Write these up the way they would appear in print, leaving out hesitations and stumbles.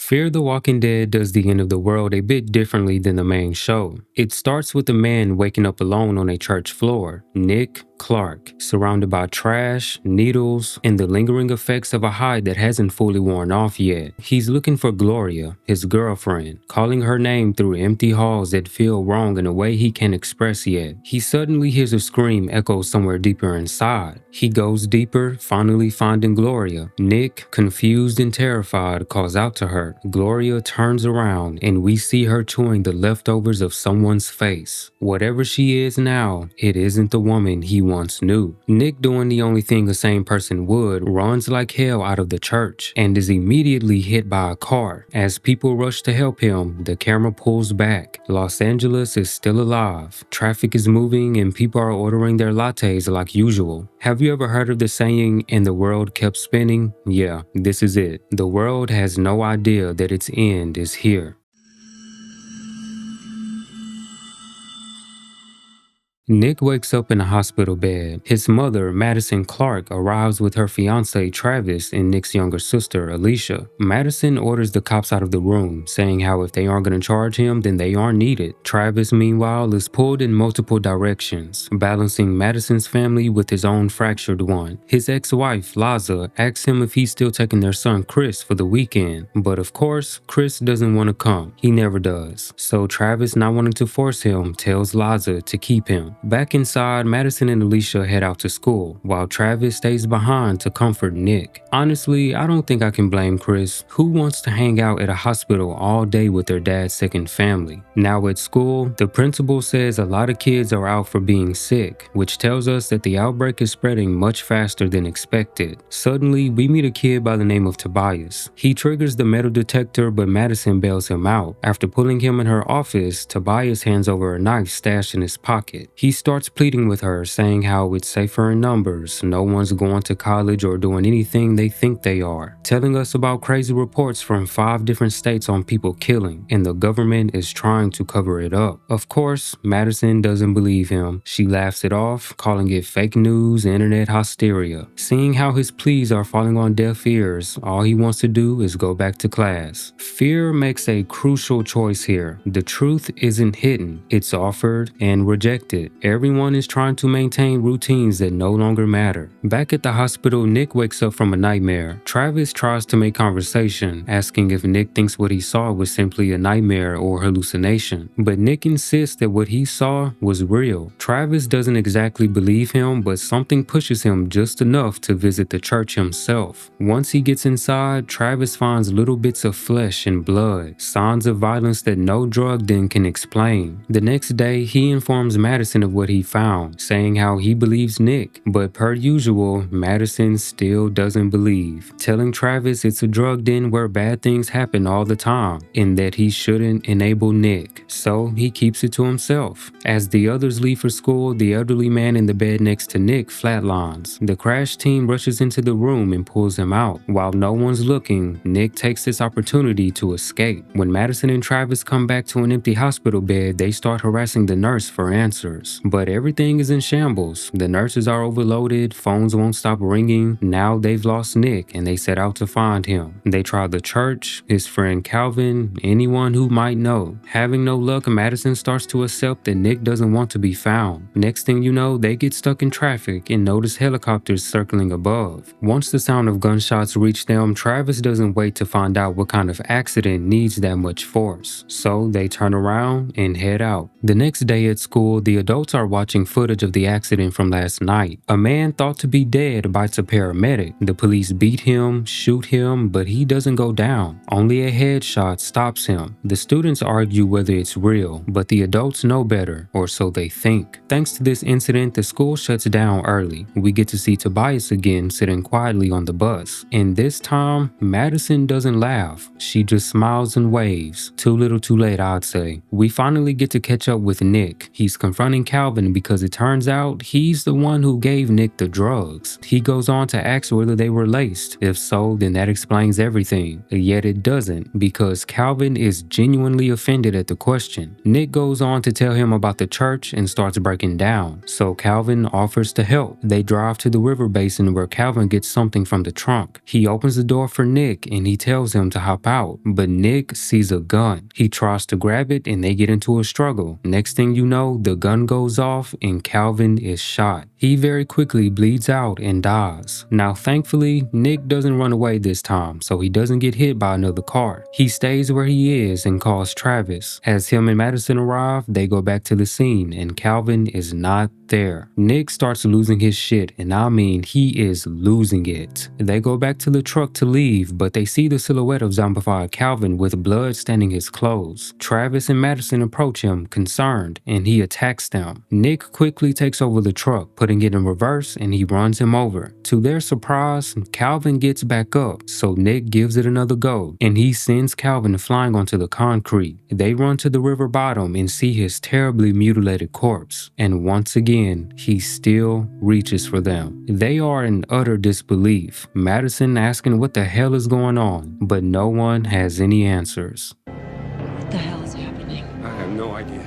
Fear the Walking Dead does the end of the world a bit differently than the main show. It starts with a man waking up alone on a church floor, Nick Clark, surrounded by trash, needles, and the lingering effects of a high that hasn't fully worn off yet. He's looking for Gloria, his girlfriend, calling her name through empty halls that feel wrong in a way he can't express yet. He suddenly hears a scream echo somewhere deeper inside. He goes deeper, finally finding Gloria. Nick, confused and terrified, calls out to her. Gloria turns around, and we see her chewing the leftovers of someone's face. Whatever she is now, it isn't the woman he once knew. Nick, doing the only thing a sane person would, runs like hell out of the church and is immediately hit by a car. As people rush to help him, the camera pulls back. Los Angeles is still alive. Traffic is moving and people are ordering their lattes like usual. Have you ever heard of the saying, "and the world kept spinning"? Yeah, this is it. The world has no idea that its end is here. Nick wakes up in a hospital bed. His mother, Madison Clark, arrives with her fiancé Travis and Nick's younger sister, Alicia. Madison orders the cops out of the room, saying how if they aren't going to charge him, then they aren't needed. Travis, meanwhile, is pulled in multiple directions, balancing Madison's family with his own fractured one. His ex-wife, Liza, asks him if he's still taking their son Chris for the weekend, but of course, Chris doesn't want to come. He never does. So Travis, not wanting to force him, tells Liza to keep him. Back inside, Madison and Alicia head out to school, while Travis stays behind to comfort Nick. Honestly, I don't think I can blame Chris. Who wants to hang out at a hospital all day with their dad's second family? Now at school, the principal says a lot of kids are out for being sick, which tells us that the outbreak is spreading much faster than expected. Suddenly, we meet a kid by the name of Tobias. He triggers the metal detector, but Madison bails him out. After pulling him in her office, Tobias hands over a knife stashed in his pocket. He starts pleading with her, saying how it's safer in numbers, no one's going to college or doing anything they think they are, telling us about crazy reports from 5 different states on people killing, and the government is trying to cover it up. Of course, Madison doesn't believe him. She laughs it off, calling it fake news, internet hysteria. Seeing how his pleas are falling on deaf ears, all he wants to do is go back to class. Fear makes a crucial choice here. The truth isn't hidden, it's offered and rejected. Everyone is trying to maintain routines that no longer matter. Back at the hospital, Nick wakes up from a nightmare. Travis tries to make conversation, asking if Nick thinks what he saw was simply a nightmare or hallucination. But Nick insists that what he saw was real. Travis doesn't exactly believe him, but something pushes him just enough to visit the church himself. Once he gets inside, Travis finds little bits of flesh and blood, signs of violence that no drug den can explain. The next day, he informs Madison of what he found, saying how he believes Nick, but per usual, Madison still doesn't believe, telling Travis it's a drug den where bad things happen all the time, and that he shouldn't enable Nick, so he keeps it to himself. As the others leave for school, the elderly man in the bed next to Nick flatlines. The crash team rushes into the room and pulls him out. While no one's looking, Nick takes this opportunity to escape. When Madison and Travis come back to an empty hospital bed, they start harassing the nurse for answers. But everything is in shambles. The nurses are overloaded, phones won't stop ringing. Now they've lost Nick and they set out to find him. They try the church, his friend Calvin, anyone who might know. Having no luck, Madison starts to accept that Nick doesn't want to be found. Next thing you know, they get stuck in traffic and notice helicopters circling above. Once the sound of gunshots reach them, Travis doesn't wait to find out what kind of accident needs that much force. So they turn around and head out. The next day at school, the adults are watching footage of the accident from last night. A man thought to be dead bites a paramedic. The police beat him, shoot him, but he doesn't go down. Only a headshot stops him. The students argue whether it's real, but the adults know better, or so they think. Thanks to this incident, the school shuts down early. We get to see Tobias again sitting quietly on the bus. And this time, Madison doesn't laugh. She just smiles and waves. Too little too late, I'd say. We finally get to catch up with Nick. He's confronting Calvin because it turns out he's the one who gave Nick the drugs. He goes on to ask whether they were laced. If so, then that explains everything. Yet it doesn't, because Calvin is genuinely offended at the question. Nick goes on to tell him about the church and starts breaking down, so Calvin offers to help. They drive to the river basin where Calvin gets something from the trunk. He opens the door for Nick and he tells him to hop out, but Nick sees a gun. He tries to grab it and they get into a struggle. Next thing you know, the gun goes off and Calvin is shot. He very quickly bleeds out and dies. Now thankfully, Nick doesn't run away this time, so he doesn't get hit by another car. He stays where he is and calls Travis. As him and Madison arrive, they go back to the scene and Calvin is not there. Nick starts losing his shit, and I mean he is losing it. They go back to the truck to leave, but they see the silhouette of zombified Calvin with blood staining his clothes. Travis and Madison approach him, concerned, and he attacks them. Nick quickly takes over the truck, putting it in reverse, and he runs him over. To their surprise, Calvin gets back up, so Nick gives it another go, and he sends Calvin flying onto the concrete. They run to the river bottom and see his terribly mutilated corpse, and once again, he still reaches for them. They are in utter disbelief, Madison asking what the hell is going on, but no one has any answers. What the hell is happening? I have no idea.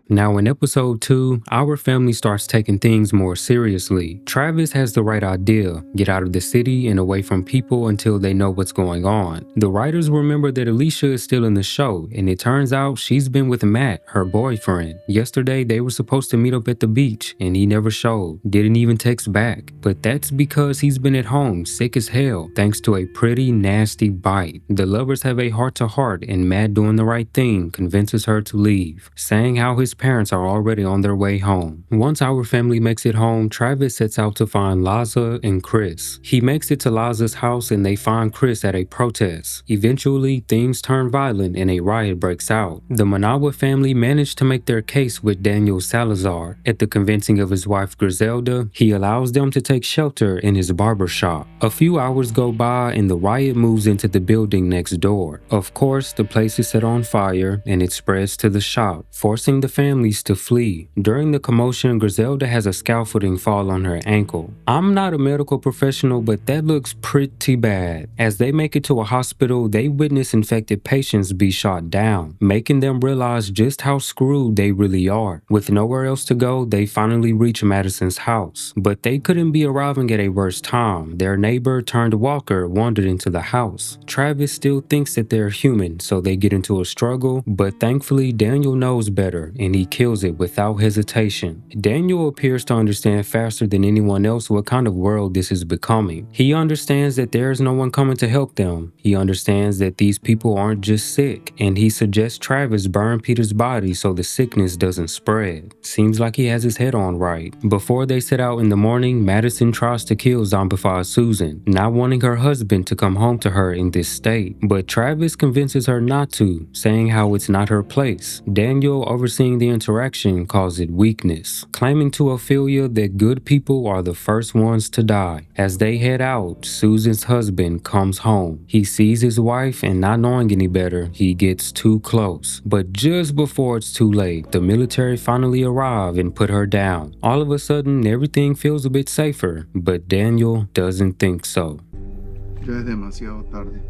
Now in episode 2, our family starts taking things more seriously. Travis has the right idea: get out of the city and away from people until they know what's going on. The writers remember that Alicia is still in the show, and it turns out she's been with Matt, her boyfriend. Yesterday they were supposed to meet up at the beach, and he never showed, didn't even text back. But that's because he's been at home, sick as hell, thanks to a pretty nasty bite. The lovers have a heart-to-heart, and Matt, doing the right thing, convinces her to leave, saying how his parents are already on their way home. Once our family makes it home, Travis sets out to find Liza and Chris. He makes it to Liza's house and they find Chris at a protest. Eventually, things turn violent and a riot breaks out. The Manawa family managed to make their case with Daniel Salazar. At the convincing of his wife Griselda, he allows them to take shelter in his barber shop. A few hours go by and the riot moves into the building next door. Of course, the place is set on fire and it spreads to the shop, forcing the families to flee. During the commotion, Griselda has a scaffolding fall on her ankle. I'm not a medical professional, but that looks pretty bad. As they make it to a hospital, they witness infected patients be shot down, making them realize just how screwed they really are. With nowhere else to go, they finally reach Madison's house. But they couldn't be arriving at a worse time. Their neighbor turned walker wandered into the house. Travis still thinks that they're human, so they get into a struggle, but thankfully Daniel knows better and he kills it without hesitation. Daniel appears to understand faster than anyone else what kind of world this is becoming. He understands that there's no one coming to help them. He understands that these people aren't just sick, and he suggests Travis burn Peter's body so the sickness doesn't spread. Seems like he has his head on right. Before they set out in the morning, Madison tries to kill zombified Susan, not wanting her husband to come home to her in this state. But Travis convinces her not to, saying how it's not her place. Daniel, overseeing the interaction, calls it weakness, claiming to Ophelia that good people are the first ones to die. As they head out, Susan's husband comes home. He sees his wife and, not knowing any better, he gets too close. But just before it's too late, the military finally arrive and put her down. All of a sudden, everything feels a bit safer, but Daniel doesn't think so. Ya es demasiado tarde.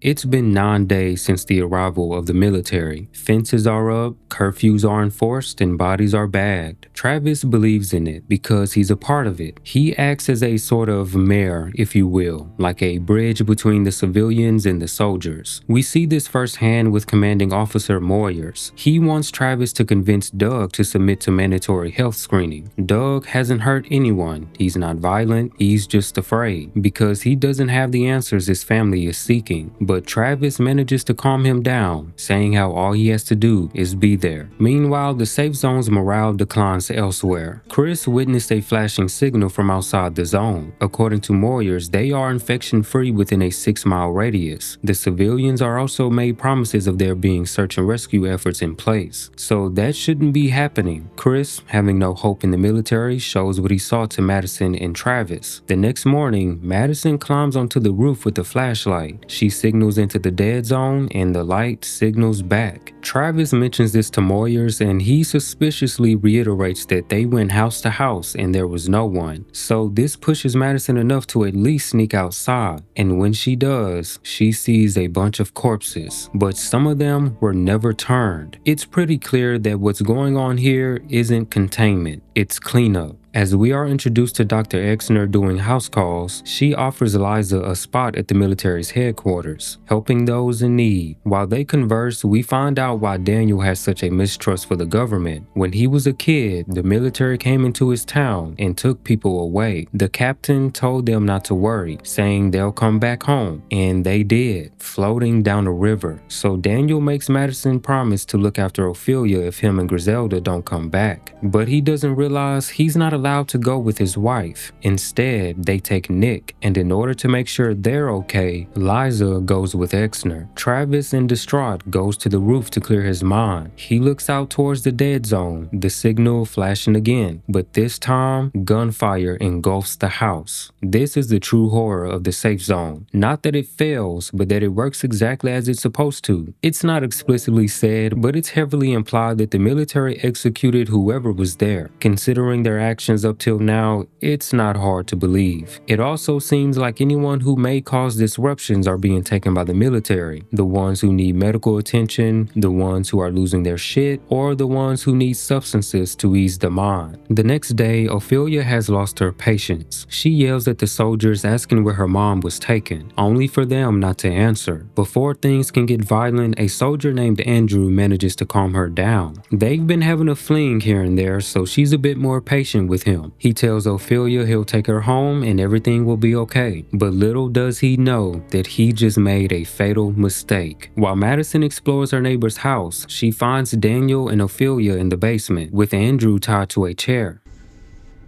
It's been 9 days since the arrival of the military. Fences are up, curfews are enforced, and bodies are bagged. Travis believes in it because he's a part of it. He acts as a sort of mayor, if you will, like a bridge between the civilians and the soldiers. We see this firsthand with Commanding Officer Moyers. He wants Travis to convince Doug to submit to mandatory health screening. Doug hasn't hurt anyone. He's not violent. He's just afraid because he doesn't have the answers his family is seeking. but Travis manages to calm him down, saying how all he has to do is be there. Meanwhile, the safe zone's morale declines elsewhere. Chris witnessed a flashing signal from outside the zone. According to Moyers, they are infection-free within a 6-mile radius. The civilians are also made promises of there being search and rescue efforts in place, so that shouldn't be happening. Chris, having no hope in the military, shows what he saw to Madison and Travis. The next morning, Madison climbs onto the roof with a flashlight. She signals into the dead zone and the light signals back. Travis mentions this to Moyers and he suspiciously reiterates that they went house to house and there was no one. So this pushes Madison enough to at least sneak outside, and when she does, she sees a bunch of corpses, but some of them were never turned. It's pretty clear that what's going on here isn't containment, it's cleanup. As we are introduced to Dr. Exner doing house calls, she offers Liza a spot at the military's headquarters, helping those in need. While they converse, we find out why Daniel has such a mistrust for the government. When he was a kid, the military came into his town and took people away. The captain told them not to worry, saying they'll come back home, and they did, floating down a river. So Daniel makes Madison promise to look after Ophelia if him and Griselda don't come back. But he doesn't realize he's not allowed to go with his wife. Instead, they take Nick, and in order to make sure they're okay, Liza goes with Exner. Travis, in distraught, goes to the roof to clear his mind. He looks out towards the dead zone, the signal flashing again, but this time, gunfire engulfs the house. This is the true horror of the safe zone. Not that it fails, but that it works exactly as it's supposed to. It's not explicitly said, but it's heavily implied that the military executed whoever was there. Considering their actions up till now, it's not hard to believe. It also seems like anyone who may cause disruptions are being taken by the military. The ones who need medical attention, the ones who are losing their shit, or the ones who need substances to ease the mind. The next day, Ophelia has lost her patience. She yells at the soldiers asking where her mom was taken, only for them not to answer. Before things can get violent, a soldier named Andrew manages to calm her down. They've been having a fling here and there, so she's a bit more patient with him. He tells Ophelia he'll take her home and everything will be okay. But little does he know that he just made a fatal mistake. While Madison explores her neighbor's house, she finds Daniel and Ophelia in the basement, with Andrew tied to a chair.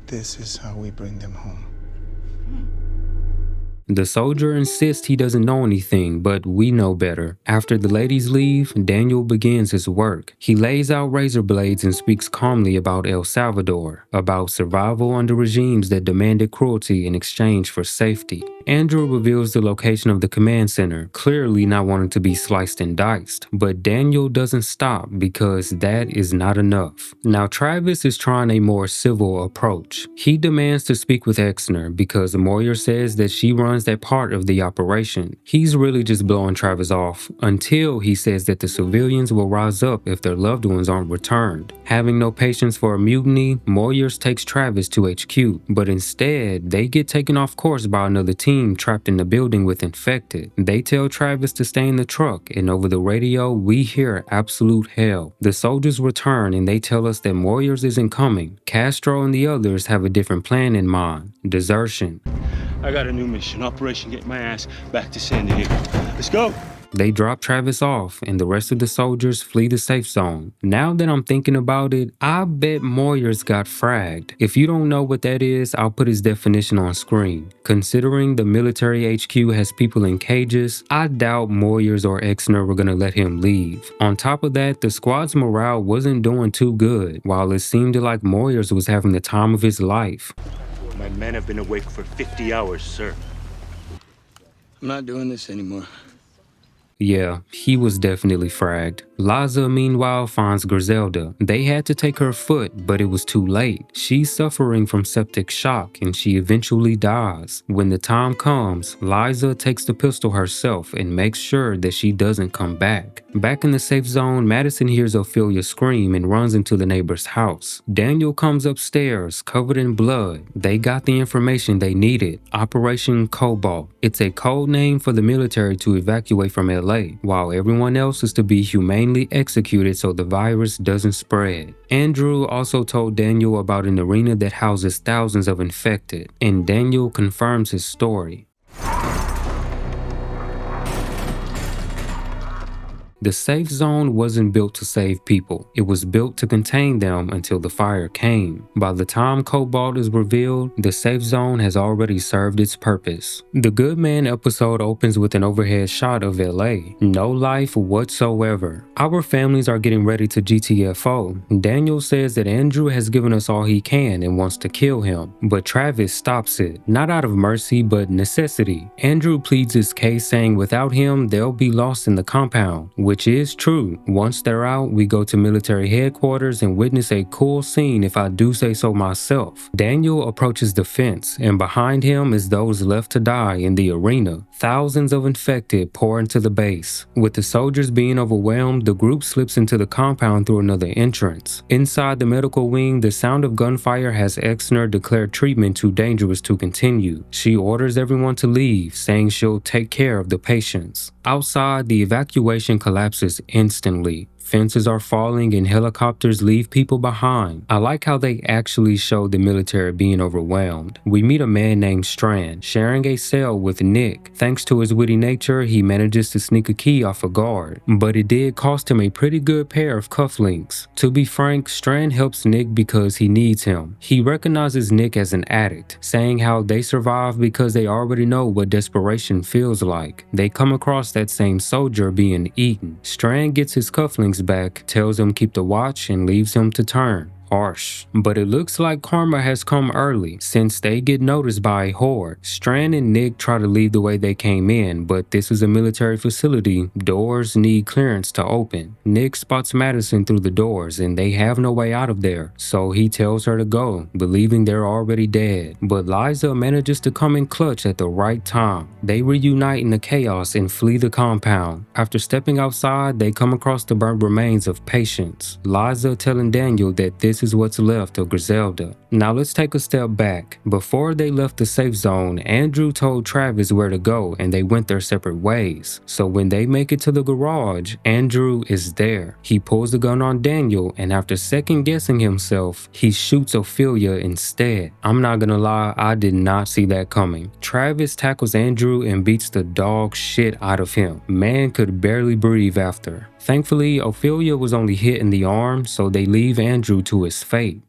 This is how we bring them home. The soldier insists he doesn't know anything, but we know better. After the ladies leave, Daniel begins his work. He lays out razor blades and speaks calmly about El Salvador, about survival under regimes that demanded cruelty in exchange for safety. Andrew reveals the location of the command center, clearly not wanting to be sliced and diced. But Daniel doesn't stop because that is not enough. Now Travis is trying a more civil approach. He demands to speak with Exner because Moyer says that she runs that part of the operation. He's really just blowing Travis off until he says that the civilians will rise up if their loved ones aren't returned. Having no patience for a mutiny, Moyers takes Travis to HQ, but instead they get taken off course by another team trapped in the building with infected. They tell Travis to stay in the truck, and over the radio we hear absolute hell. The soldiers return and they tell us that Moyers isn't coming. Castro and the others have a different plan in mind: desertion. I got a new mission. Operation Get My Ass Back to San Diego. Let's go! They drop Travis off and the rest of the soldiers flee the safe zone. Now that I'm thinking about it, I bet Moyers got fragged. If you don't know what that is, I'll put his definition on screen. Considering the military HQ has people in cages, I doubt Moyers or Exner were gonna let him leave. On top of that, the squad's morale wasn't doing too good, while it seemed like Moyers was having the time of his life. My men have been awake for 50 hours, sir. I'm not doing this anymore. Yeah, he was definitely fragged. Liza, meanwhile, finds Griselda. They had to take her foot, but it was too late. She's suffering from septic shock and she eventually dies. When the time comes, Liza takes the pistol herself and makes sure that she doesn't come back. Back in the safe zone, Madison hears Ophelia scream and runs into the neighbor's house. Daniel comes upstairs, covered in blood. They got the information they needed: Operation Cobalt. It's a code name for the military to evacuate from LA, while everyone else is to be humanely executed so the virus doesn't spread. Andrew also told Daniel about an arena that houses thousands of infected, and Daniel confirms his story. The safe zone wasn't built to save people. It was built to contain them until the fire came. By the time Cobalt is revealed, the safe zone has already served its purpose. The Good Man episode opens with an overhead shot of LA. No life whatsoever. Our families are getting ready to GTFO. Daniel says that Andrew has given us all he can and wants to kill him, but Travis stops it, not out of mercy but necessity. Andrew pleads his case saying without him they'll be lost in the compound, which is true. Once they're out, we go to military headquarters and witness a cool scene if I do say so myself. Daniel approaches the fence and behind him is those left to die in the arena. Thousands of infected pour into the base. With the soldiers being overwhelmed, the group slips into the compound through another entrance. Inside the medical wing, the sound of gunfire has Exner declare treatment too dangerous to continue. She orders everyone to leave, saying she'll take care of the patients. Outside, the evacuation collapses instantly. Fences are falling and helicopters leave people behind. I like how they actually show the military being overwhelmed. We meet a man named Strand sharing a cell with Nick. Thanks to his witty nature, he manages to sneak a key off a guard, but it did cost him a pretty good pair of cufflinks. To be frank, Strand helps Nick because he needs him. He recognizes Nick as an addict, saying how they survive because they already know what desperation feels like. They come across that same soldier being eaten. Strand gets his cufflinks back, tells him keep the watch, and leaves him to turn. Harsh. But it looks like karma has come early, since they get noticed by a horde. Strand and Nick try to leave the way they came in, but this is a military facility. Doors need clearance to open. Nick spots Madison through the doors, and they have no way out of there, so he tells her to go, believing they're already dead. But Liza manages to come in clutch at the right time. They reunite in the chaos and flee the compound. After stepping outside, they come across the burnt remains of patients. Liza telling Daniel that this is what's left of Griselda. Now let's take a step back. Before they left the safe zone, Andrew told Travis where to go and they went their separate ways. So when they make it to the garage, Andrew is there. He pulls the gun on Daniel and after second guessing himself, he shoots Ophelia instead. I'm not gonna lie, I did not see that coming. Travis tackles Andrew and beats the dog shit out of him. Man could barely breathe after. Thankfully, Ophelia was only hit in the arm, so they leave Andrew to his fate.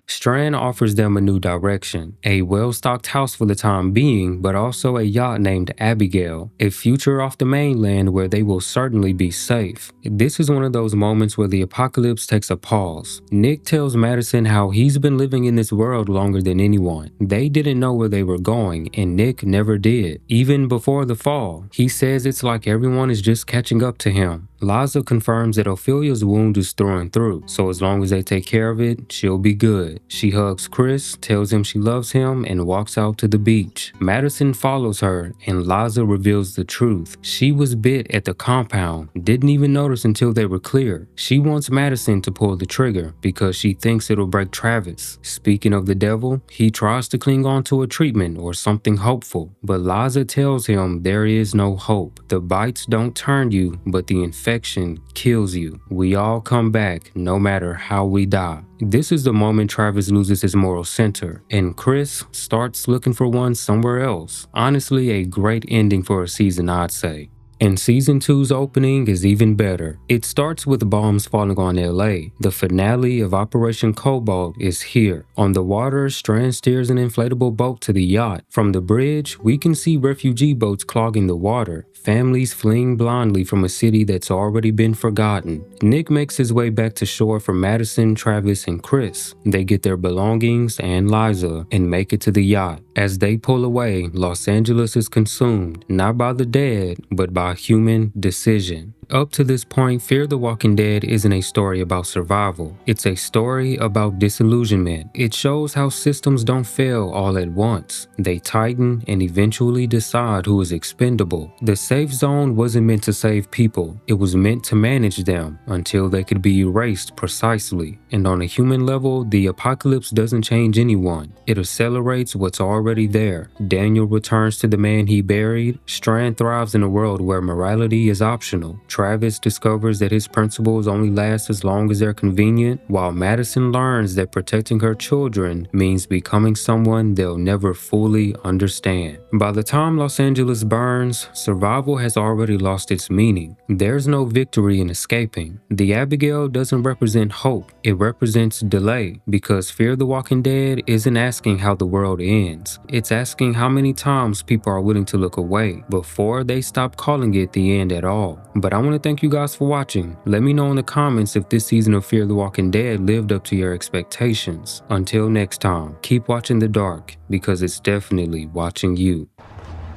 Strand offers them a new direction, a well-stocked house for the time being, but also a yacht named Abigail, a future off the mainland where they will certainly be safe. This is one of those moments where the apocalypse takes a pause. Nick tells Madison how he's been living in this world longer than anyone. They didn't know where they were going, and Nick never did, even before the fall. He says it's like everyone is just catching up to him. Liza confirms that Ophelia's wound is through and through, so as long as they take care of it, she'll be good. She hugs Chris, tells him she loves him, and walks out to the beach. Madison follows her, and Liza reveals the truth. She was bit at the compound, didn't even notice until they were clear. She wants Madison to pull the trigger because she thinks it'll break Travis. Speaking of the devil, he tries to cling on to a treatment or something hopeful, but Liza tells him there is no hope. The bites don't turn you, but the infection kills you. We all come back, no matter how we die. This is the moment Travis loses his moral center, and Chris starts looking for one somewhere else. Honestly, a great ending for a season, I'd say. And season 2's opening is even better. It starts with bombs falling on LA. The finale of Operation Cobalt is here. On the water, Strand steers an inflatable boat to the yacht. From the bridge, we can see refugee boats clogging the water. Families fleeing blindly from a city that's already been forgotten. Nick makes his way back to shore for Madison, Travis, and Chris. They get their belongings and Liza and make it to the yacht. As they pull away, Los Angeles is consumed, not by the dead, but by human decision. Up to this point, Fear the Walking Dead isn't a story about survival. It's a story about disillusionment. It shows how systems don't fail all at once. They tighten and eventually decide who is expendable. The safe zone wasn't meant to save people. It was meant to manage them until they could be erased precisely. And on a human level, the apocalypse doesn't change anyone. It accelerates what's already there. Daniel returns to the man he buried. Strand thrives in a world where morality is optional. Travis discovers that his principles only last as long as they're convenient, while Madison learns that protecting her children means becoming someone they'll never fully understand. By the time Los Angeles burns, survival has already lost its meaning. There's no victory in escaping. The Abigail doesn't represent hope, it represents delay, because Fear the Walking Dead isn't asking how the world ends. It's asking how many times people are willing to look away before they stop calling it the end at all. But I want to thank you guys for watching. Let me know in the comments if this season of Fear the Walking Dead lived up to your expectations. Until next time, keep watching the dark, because it's definitely watching you.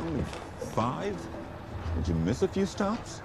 Ooh, 5? Did you miss a few stops?